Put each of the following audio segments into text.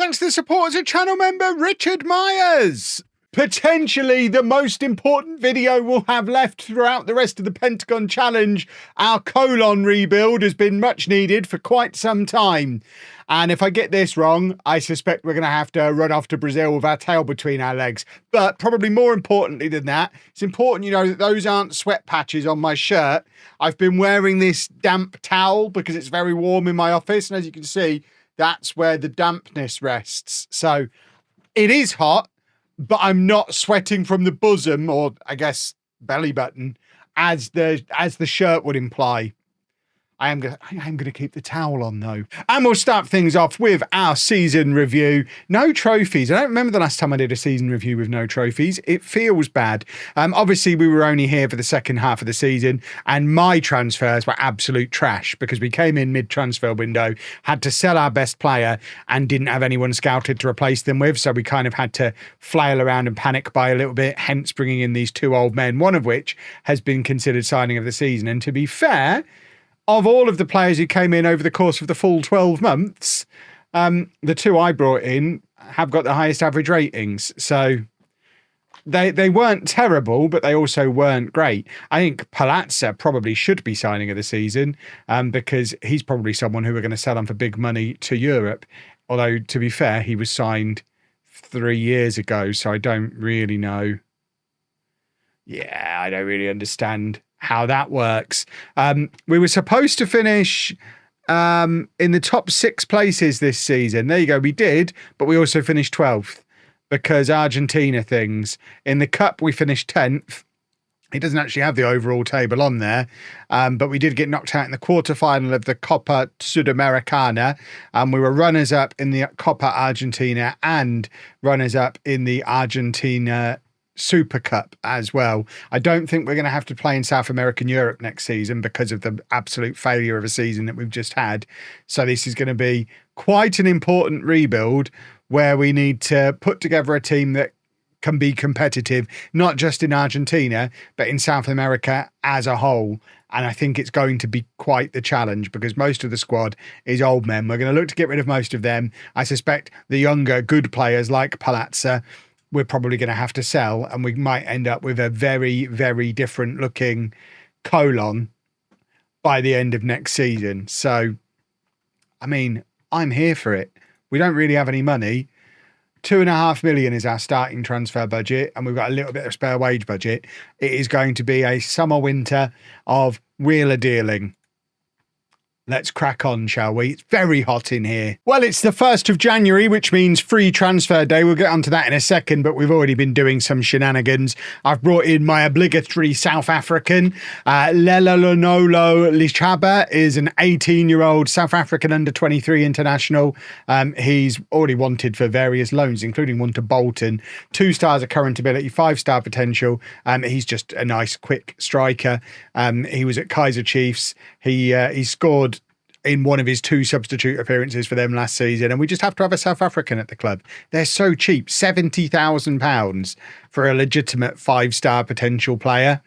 thanks to the support as a channel member, Richard Myers. Potentially the most important video we'll have left throughout the rest of the Pentagon challenge. Our Colón rebuild has been much needed for quite some time. And if I get this wrong, I suspect we're going to have to run off to Brazil with our tail between our legs. But probably more importantly than that, it's important you know that those aren't sweat patches on my shirt. I've been wearing this damp towel because it's very warm in my office. And as you can see, that's where the dampness rests. So it is hot, but I'm not sweating from the bosom, or I guess belly button, as the shirt would imply. I am gonna keep the towel on though. And we'll start things off with our season review. No trophies. I don't remember the last time I did a season review with no trophies. It feels bad. Obviously we were only here for the second half of the season, and my transfers were absolute trash because we came in mid-transfer window, had to sell our best player and didn't have anyone scouted to replace them with. So we kind of had to flail around and panic buy a little bit, hence bringing in these two old men, one of which has been considered signing of the season. And to be fair, of all of the players who came in over the course of the full 12 months, the two I brought in have got the highest average ratings. So they weren't terrible, but they also weren't great. I think Palazza probably should be signing of the season because he's probably someone who we're going to sell on for big money to Europe. Although, to be fair, he was signed 3 years ago, so I don't really know. Yeah, I don't really understand how that works. We were supposed to finish in the top 6 places this season. There you go, we did, but we also finished 12th because Argentina things. In the cup, we finished 10th. It doesn't actually have the overall table on there, but we did get knocked out in the quarterfinal of the Copa Sudamericana. We were runners-up in the Copa Argentina and runners-up in the Argentina Super Cup as well. I don't think we're going to have to play in South American Europe next season because of the absolute failure of a season that we've just had. So this is going to be quite an important rebuild where we need to put together a team that can be competitive, not just in Argentina, but in South America as a whole. And I think it's going to be quite the challenge because most of the squad is old men. We're going to look to get rid of most of them. I suspect the younger, good players like Palazza, we're probably going to have to sell, and we might end up with a very, very different looking Colón by the end of next season. So, I mean, I'm here for it. We don't really have any money. 2.5 million is our starting transfer budget, and we've got a little bit of spare wage budget. It is going to be a summer winter of wheeler dealing. Let's crack on, shall we? It's very hot in here. Well, it's the 1st of January, which means free transfer day. We'll get onto that in a second, but we've already been doing some shenanigans. I've brought in my obligatory South African. Lelolonolo Lishaba is an 18-year-old South African under-23 international. He's already wanted for various loans, including one to Bolton. 2 stars of current ability, 5-star potential. He's just a nice, quick striker. He was at Kaizer Chiefs. He scored in one of his 2 substitute appearances for them last season, and we just have to have a South African at the club. They're so cheap. £70,000 for a legitimate 5-star potential player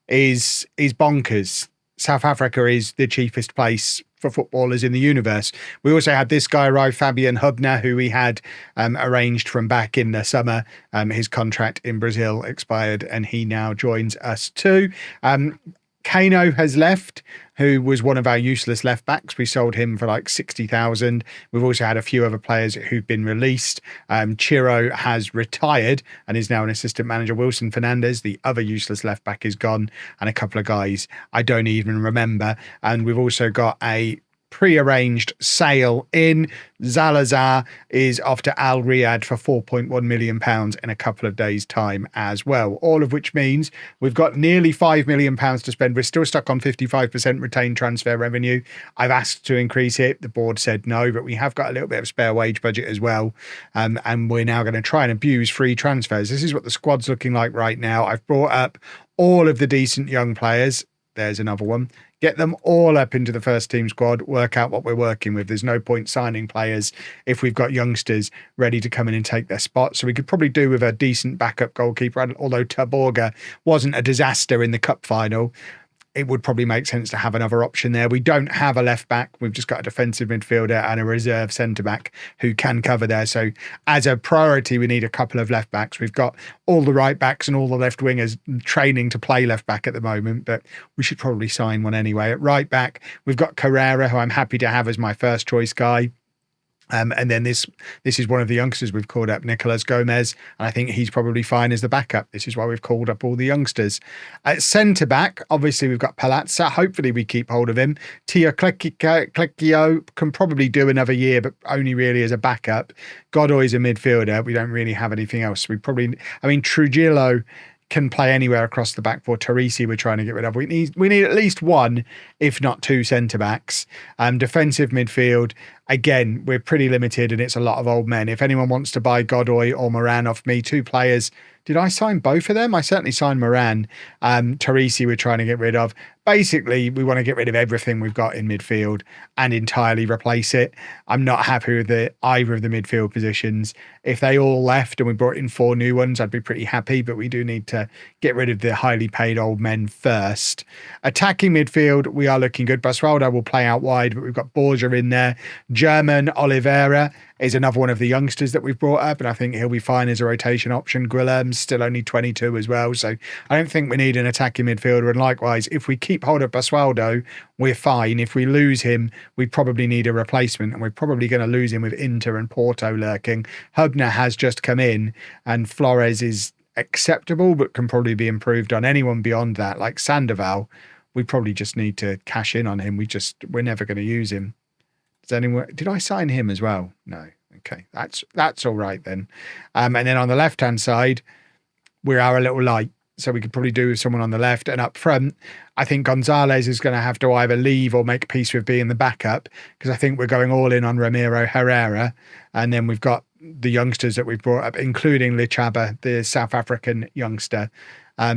is bonkers. South Africa is the cheapest place for footballers in the universe. We also had this guy arrive, Fabian Hubner, who we had arranged from back in the summer. His contract in Brazil expired and he now joins us too. Kano has left, who was one of our useless left backs. We sold him for like 60,000. We've also had a few other players who've been released. Chiro has retired and is now an assistant manager. Wilson Fernandez, the other useless left back, is gone, and a couple of guys I don't even remember. And we've also got a pre-arranged sale in. Zalazar is off to Al Riyadh for £4.1 million in a couple of days' time as well. All of which means we've got nearly £5 million to spend. We're still stuck on 55% retained transfer revenue. I've asked to increase it. The board said no, but we have got a little bit of spare wage budget as well. And we're now going to try and abuse free transfers. This is what the squad's looking like right now. I've brought up all of the decent young players. There's another one. Get them all up into the first team squad, work out what we're working with. There's no point signing players if we've got youngsters ready to come in and take their spot. So we could probably do with a decent backup goalkeeper, although Taborga wasn't a disaster in the cup final. it would probably make sense to have another option there. We don't have a left back. We've just got a defensive midfielder and a reserve centre back who can cover there. So as a priority, we need a couple of left backs. We've got all the right backs and all the left wingers training to play left back at the moment, but we should probably sign one anyway. At right back, we've got Carrera, who I'm happy to have as my first choice guy. And then this is one of the youngsters we've called up, Nicolas Gomez, and I think he's probably fine as the backup. This is why we've called up all the youngsters. At centre back, obviously we've got Palazza. Hopefully we keep hold of him. Tia Clecchio can probably do another year, but only really as a backup. Godoy's a midfielder. We don't really have anything else. Trujillo can play anywhere across the back four. Teresi we're trying to get rid of. We need at least one, if not two centre backs. Defensive midfield, again, we're pretty limited and it's a lot of old men. If anyone wants to buy Godoy or Moran off me, two players. Did I sign both of them? I certainly signed Moran. Teresi we're trying to get rid of. Basically, we want to get rid of everything we've got in midfield and entirely replace it. I'm not happy with either of the midfield positions. If they all left and we brought in 4 new ones, I'd be pretty happy, but we do need to get rid of the highly paid old men first. Attacking midfield, we are looking good. Basualdo will play out wide, but we've got Borja in there. German Oliveira is another one of the youngsters that we've brought up, and I think he'll be fine as a rotation option. Guilherme's still only 22 as well, so I don't think we need an attacking midfielder. And likewise, if we keep hold of Basualdo, we're fine. If we lose him, we probably need a replacement, and we're probably going to lose him with Inter and Porto lurking. Hubner has just come in, and Flores is acceptable, but can probably be improved on. Anyone beyond that, like Sandoval, we probably just need to cash in on him. We're never going to use him. Did I sign him as well? No. Okay, that's all right then. And then on the left-hand side, we are a little light, so we could probably do with someone on the left. And up front, I think Gonzalez is going to have to either leave or make peace with being the backup, because I think we're going all in on Ramiro Herrera. And then we've got the youngsters that we've brought up, including Lichaba, the South African youngster.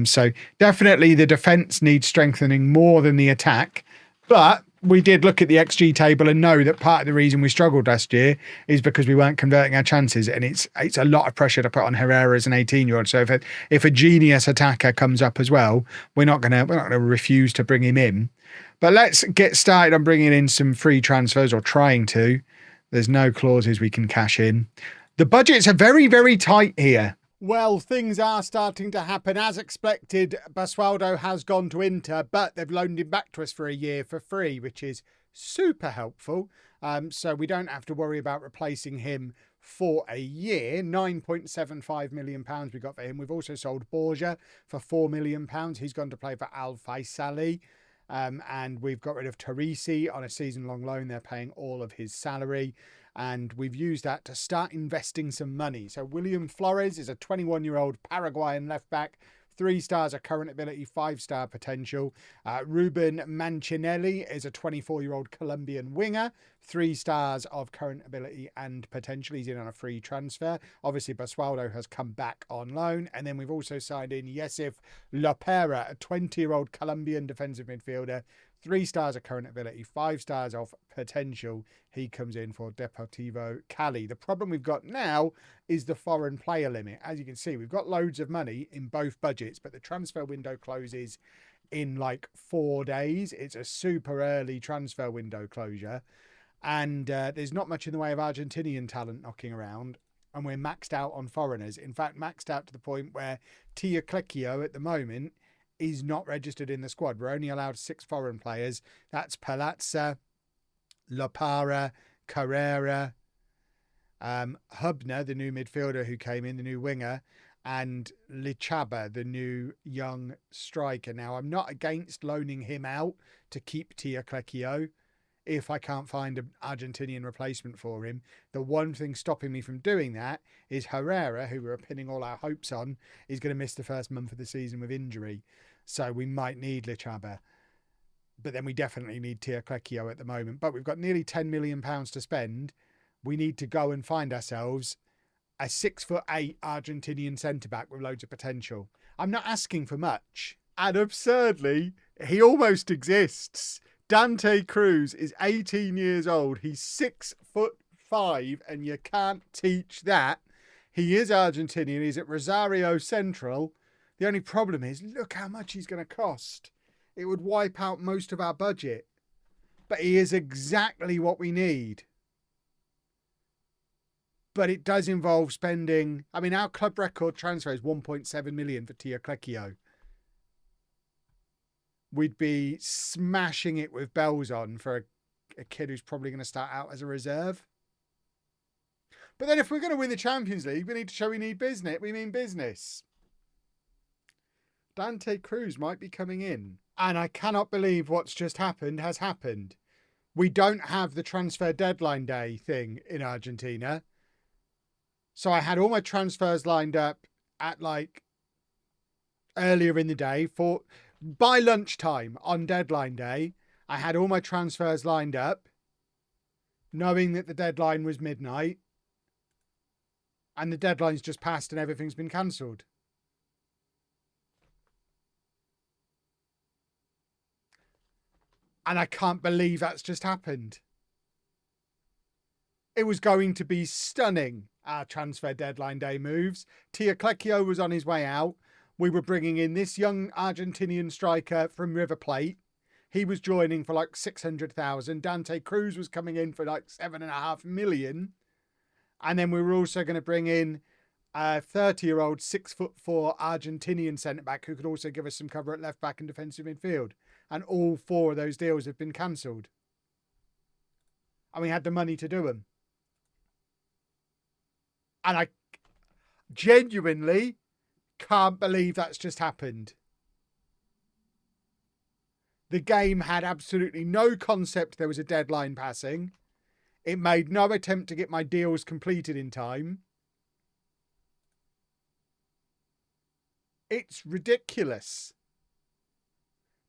So definitely the defence needs strengthening more than the attack, but we did look at the XG table and know that part of the reason we struggled last year is because we weren't converting our chances, and it's a lot of pressure to put on Herrera as an 18-year-old. So if a genius attacker comes up as well, we're not gonna refuse to bring him in. But let's get started on bringing in some free transfers, or trying to. There's no clauses we can cash in. The budgets are very, very tight here. Well, things are starting to happen as expected. Basualdo has gone to Inter, but they've loaned him back to us for a year for free, which is super helpful. So we don't have to worry about replacing him for a year. £9.75 million we got for him. We've also sold Borja for £4 million. He's gone to play for Al Faisali. And we've got rid of Teresi on a season-long loan. They're paying all of his salary. And we've used that to start investing some money. So William Flores is a 21-year-old Paraguayan left-back, 3 stars of current ability, 5-star potential. Ruben Mancinelli is a 24-year-old Colombian winger, 3 stars of current ability and potential. He's in on a free transfer. Obviously, Basualdo has come back on loan. And then we've also signed in Yesif Lopera, a 20-year-old Colombian defensive midfielder, 3 stars of current ability, 5 stars of potential. He comes in for Deportivo Cali. The problem we've got now is the foreign player limit. As you can see, we've got loads of money in both budgets, but the transfer window closes in like 4 days. It's a super early transfer window closure. And there's not much in the way of Argentinian talent knocking around. And we're maxed out on foreigners. In fact, maxed out to the point where Tia Clecchio at the moment is not registered in the squad. We're only allowed 6 foreign players. That's Palazza, Lopara, Carrera, Hubner, the new midfielder who came in, the new winger, and Lichaba, the new young striker. Now, I'm not against loaning him out to keep Tia Clecchio if I can't find an Argentinian replacement for him. The one thing stopping me from doing that is Herrera, who we were pinning all our hopes on, is going to miss the first month of the season with injury. So we might need Lichaba. But then we definitely need Tia Clecchio at the moment. But we've got nearly £10 million to spend. We need to go and find ourselves a 6'8" Argentinian centre-back with loads of potential. I'm not asking for much. And absurdly, he almost exists. Dante Cruz is 18 years old. He's 6'5", and you can't teach that. He is Argentinian. He's at Rosario Central. The only problem is, look how much he's going to cost. It would wipe out most of our budget. But he is exactly what we need. But it does involve spending... I mean, our club record transfer is 1.7 million for Tia Clecchio. We'd be smashing it with bells on for a kid who's probably going to start out as a reserve. But then if we're going to win the Champions League, we need to show we need business. We mean business. Dante Cruz might be coming in. And I cannot believe what's just happened has happened. We don't have the transfer deadline day thing in Argentina. So I had all my transfers lined up at like earlier in the day by lunchtime on deadline day. I had all my transfers lined up, knowing that the deadline was midnight. And the deadline's just passed and everything's been cancelled. And I can't believe that's just happened. It was going to be stunning, our transfer deadline day moves. Tia Clecchio was on his way out. We were bringing in this young Argentinian striker from River Plate. He was joining for like 600,000. Dante Cruz was coming in for like 7.5 million. And then we were also going to bring in a 30-year-old 6'4" Argentinian centre-back who could also give us some cover at left-back and defensive midfield. And all 4 of those deals have been cancelled. And we had the money to do them. And I genuinely can't believe that's just happened. The game had absolutely no concept there was a deadline passing. It made no attempt to get my deals completed in time. It's ridiculous.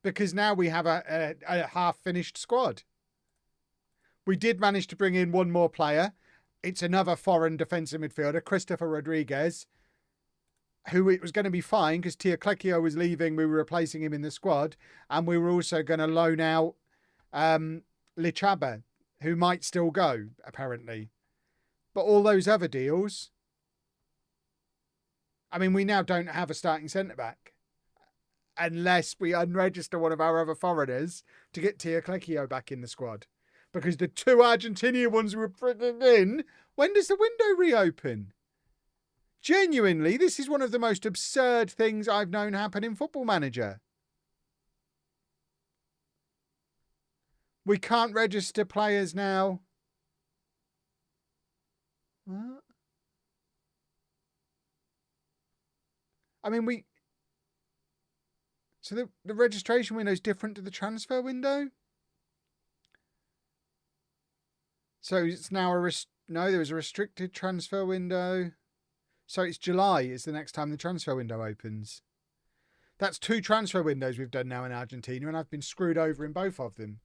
Because now we have a half-finished squad. We did manage to bring in one more player. It's another foreign defensive midfielder, Christopher Rodriguez, who it was going to be fine because Tia Clecchio was leaving. We were replacing him in the squad. And we were also going to loan out Lichaba, who might still go, apparently. But all those other deals... I mean, we now don't have a starting centre-back. Unless we unregister one of our other foreigners to get Tia Clecchio back in the squad. Because the 2 Argentinian ones we were bringing in, when does the window reopen? Genuinely, this is one of the most absurd things I've known happen in Football Manager. We can't register players now. What? I mean, So the registration window is different to the transfer window? So it's now no, there was a restricted transfer window. So it's July is the next time the transfer window opens. That's 2 transfer windows we've done now in Argentina, and I've been screwed over in both of them.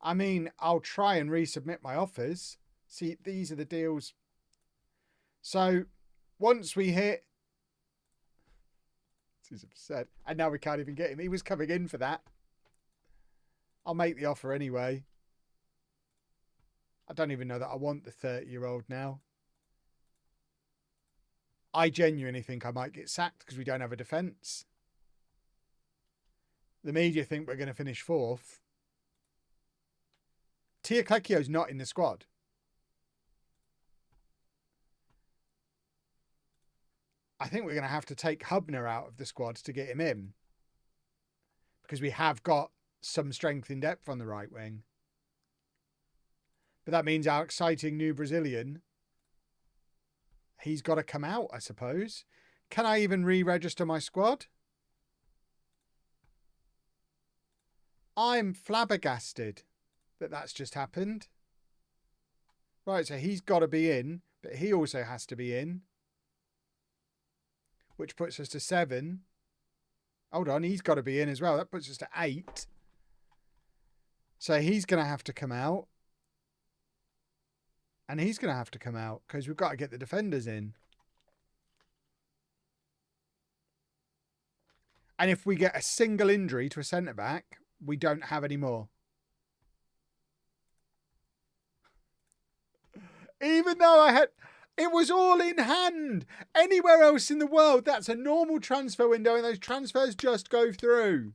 I mean, I'll try and resubmit my offers. See, these are the deals. So once we hit... This is absurd. And now we can't even get him. He was coming in for that. I'll make the offer anyway. I don't even know that I want the 30-year-old now. I genuinely think I might get sacked because we don't have a defence. The media think we're going to finish 4th. Tia Clecchio's not in the squad. I think we're going to have to take Hubner out of the squad to get him in. Because we have got some strength in depth on the right wing. But that means our exciting new Brazilian, he's got to come out, I suppose. Can I even re-register my squad? I'm flabbergasted that that's just happened. Right, so he's got to be in, but he also has to be in. Which puts us to 7. Hold on, he's got to be in as well. That puts us to 8. So he's going to have to come out. And he's going to have to come out because we've got to get the defenders in. And if we get a single injury to a centre-back, we don't have any more. Even though it was all in hand. Anywhere else in the world, that's a normal transfer window and those transfers just go through.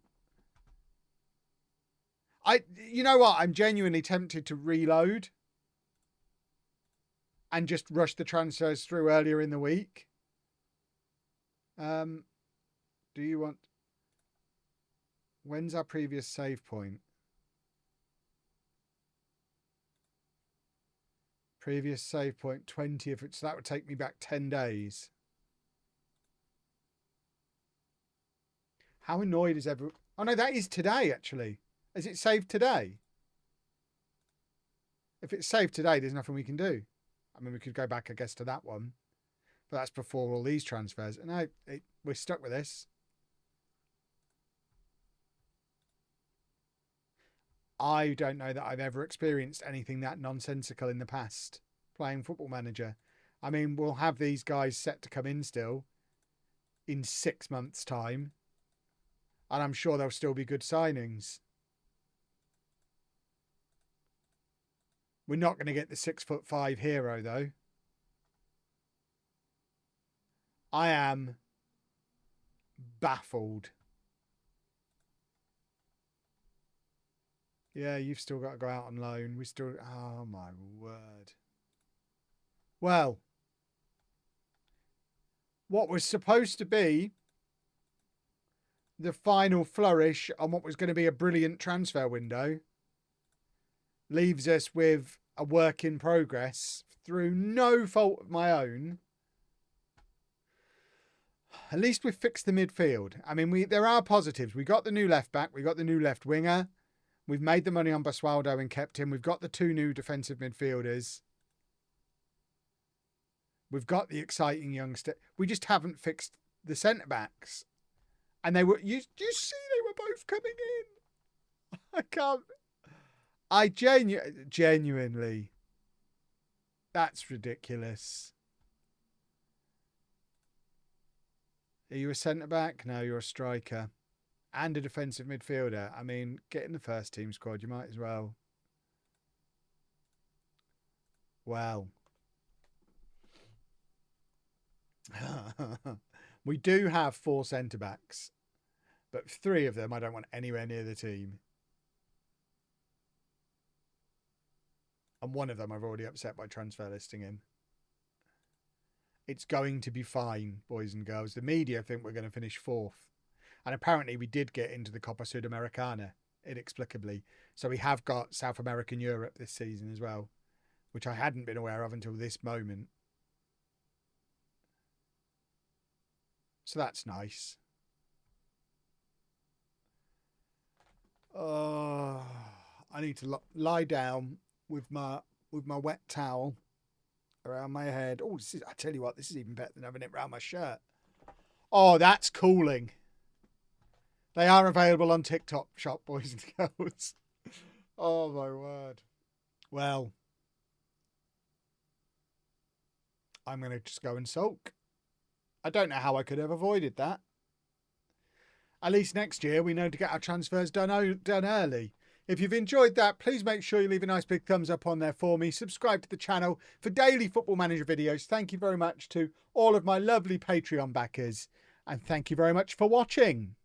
You know what? I'm genuinely tempted to reload and just rush the transfers through earlier in the week. Do you want... When's our previous save point? Previous save point 20th. So that would take me back 10 days. How annoyed is everyone? Oh no, that is today actually. Is it saved today? If it's saved today, there's nothing we can do. I mean, we could go back, I guess, to that one. But that's before all these transfers. And no, we're stuck with this. I don't know that I've ever experienced anything that nonsensical in the past playing Football Manager. I mean, we'll have these guys set to come in still in 6 months' time. And I'm sure there'll still be good signings. We're not going to get the 6'5" hero, though. I am baffled. Yeah, you've still got to go out on loan. We still... Oh, my word. Well, what was supposed to be the final flourish on what was going to be a brilliant transfer window leaves us with a work in progress through no fault of my own. At least we've fixed the midfield. I mean, there are positives. We got the new left back. We got the new left winger. We've made the money on Basualdo and kept him. We've got the 2 new defensive midfielders. We've got the exciting youngster. We just haven't fixed the centre-backs. And they were... You see they were both coming in. I can't... I genuinely... That's ridiculous. Are you a centre-back? No, you're a striker. And a defensive midfielder. I mean, get in the first team squad. You might as well. Well. We do have 4 centre-backs. But 3 of them I don't want anywhere near the team. And 1 of them I've already upset by transfer listing him. It's going to be fine, boys and girls. The media think we're going to finish 4th. And apparently we did get into the Copa Sudamericana, inexplicably. So we have got South American Europe this season as well, which I hadn't been aware of until this moment. So that's nice. Oh, I need to lie down with my wet towel around my head. Oh, I tell you what, this is even better than having it around my shirt. Oh, that's cooling. They are available on TikTok shop, boys and girls. Oh, my word. Well, I'm going to just go and sulk. I don't know how I could have avoided that. At least next year, we know to get our transfers done early. If you've enjoyed that, please make sure you leave a nice big thumbs up on there for me. Subscribe to the channel for daily Football Manager videos. Thank you very much to all of my lovely Patreon backers. And thank you very much for watching.